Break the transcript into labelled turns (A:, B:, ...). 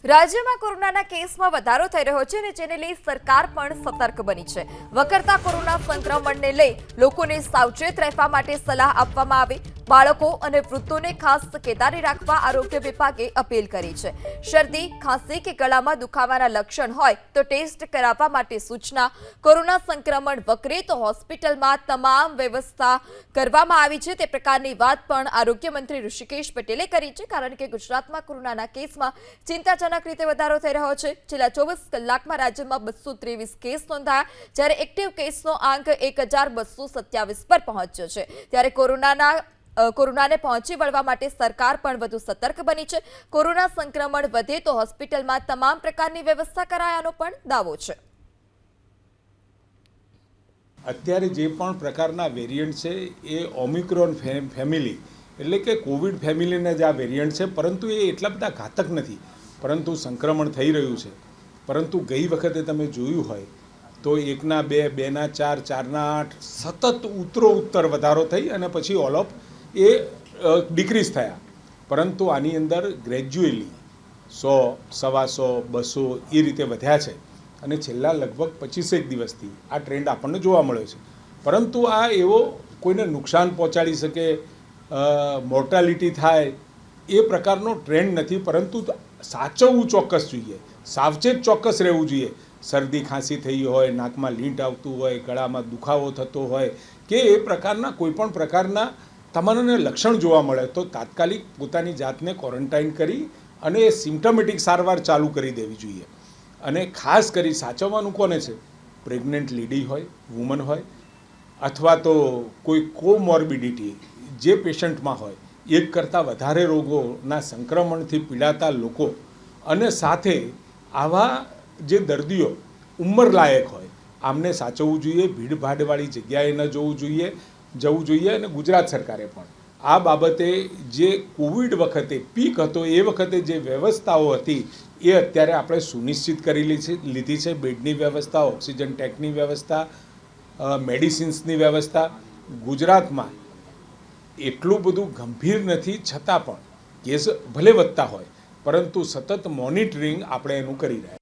A: રાજ્યમાં કોરોનાના કેસમાં વધારો થઈ રહ્યો છે અને જેને લઈ સરકાર પણ સતર્ક બની છે। વકરતા કોરોના સંક્રમણને લઈ લોકોને સાવચેત રહેવા માટે સલાહ આપવામાં આવી। બાળકો અને વૃદ્ધોને ખાસ તકેદારી રાખવા આરોગ્ય વિભાગે અપીલ કરી છે। શરદી, ખાંસી કે ગળામાં દુખાવાના લક્ષણ હોય તો ટેસ્ટ કરાવવા માટે સૂચના। કોરોના સંક્રમણ વકરે તો હોસ્પિટલમાં તમામ વ્યવસ્થા કરવામાં આવી છે તે પ્રકારની વાત પણ આરોગ્ય મંત્રી ઋષિકેશ પટેલે કરી છે, કારણ કે ગુજરાતમાં કોરોનાના કેસમાં ચિંતાજનક રીતે વધારો થઈ રહ્યો છે। છેલ્લા 24 કલાકમાં રાજ્યમાં 223 કેસ નોંધાયા, જ્યારે એક્ટિવ કેસનો આંક 1227 પર પહોંચ્યો છે। ત્યારે કોરોનાને પહોંચી વળવા માટે સરકાર પણ વધુ સતર્ક બની છે। કોરોના સંક્રમણ વધે તો હોસ્પિટલમાં તમામ પ્રકારની વ્યવસ્થા કરાયાનો પણ દાવો છે।
B: અત્યારે જે પણ પ્રકારના વેરિયન્ટ છે એ ઓમિક્રોન ફેમિલી એટલે કે કોવિડ ફેમિલીના જ આ વેરિયન્ટ છે, પરંતુ એ એટલા બધા ઘાતક નથી, પરંતુ સંક્રમણ થઈ રહ્યું છે। પરંતુ ગઈ વખતે તમે જોયું હોય તો 1ના 2, 2ના 4, 4ના 8 સતત ઉત્તર વધારો થઈ અને પછી ઓલ ઓફ એ ડિક્રીઝ થયા। પરંતુ આની અંદર ગ્રેજ્યુઅલી 100, 125, 200 એ રીતે વધ્યા છે અને છેલ્લા લગભગ 25 દિવસથી આ ટ્રેન્ડ આપણને જોવા મળ્યો છે। પરંતુ આ એવો કોઈને નુકસાન પહોંચાડી શકે, મોર્ટાલિટી થાય એ પ્રકારનો ટ્રેન્ડ નથી, પરંતુ સાચવવું ચોક્કસ જોઈએ, સાવચેત ચોક્કસ રહેવું જોઈએ। શરદી ખાંસી થઈ હોય, નાકમાં લીંટ આવતું હોય, ગળામાં દુખાવો થતો હોય કે એ પ્રકારના કોઈપણ પ્રકારના તમામને લક્ષણ જોવા મળે તો તાત્કાલિક પોતાની જાતને ક્વોરન્ટાઇન કરી અને સિમ્પટોમેટિક સારવાર ચાલુ કરી દેવી જોઈએ। અને ખાસ કરી સાચવવાનું કોને છે? પ્રેગ્નન્ટ લેડી હોય, વુમન હોય, અથવા તો કોઈ કોમોર્બિડિટી જે પેશન્ટમાં હોય, એક કરતાં વધારે રોગોના સંક્રમણથી પીડાતા લોકો, અને સાથે આવા જે દર્દીઓ ઉંમરલાયક હોય આમને સાચવવું જોઈએ, ભીડભાડવાળી જગ્યાએ ન જવું જોઈએ। અને ગુજરાત સરકારે પણ આ બાબતે જે કોવિડ વખતે પીક હતો એ વખતે જે વ્યવસ્થાઓ હતી એ અત્યારે આપણે સુનિશ્ચિત કરી લીધી છે। બેડની વ્યવસ્થા, ઓક્સિજન ટેન્કની વ્યવસ્થા, મેડિસિન્સની વ્યવસ્થા। ગુજરાતમાં એટલું બધું ગંભીર નથી, છતાં પણ કેસ ભલે વધતા હોય પરંતુ સતત મોનિટરિંગ આપણે એનું કરી રહ્યા છીએ।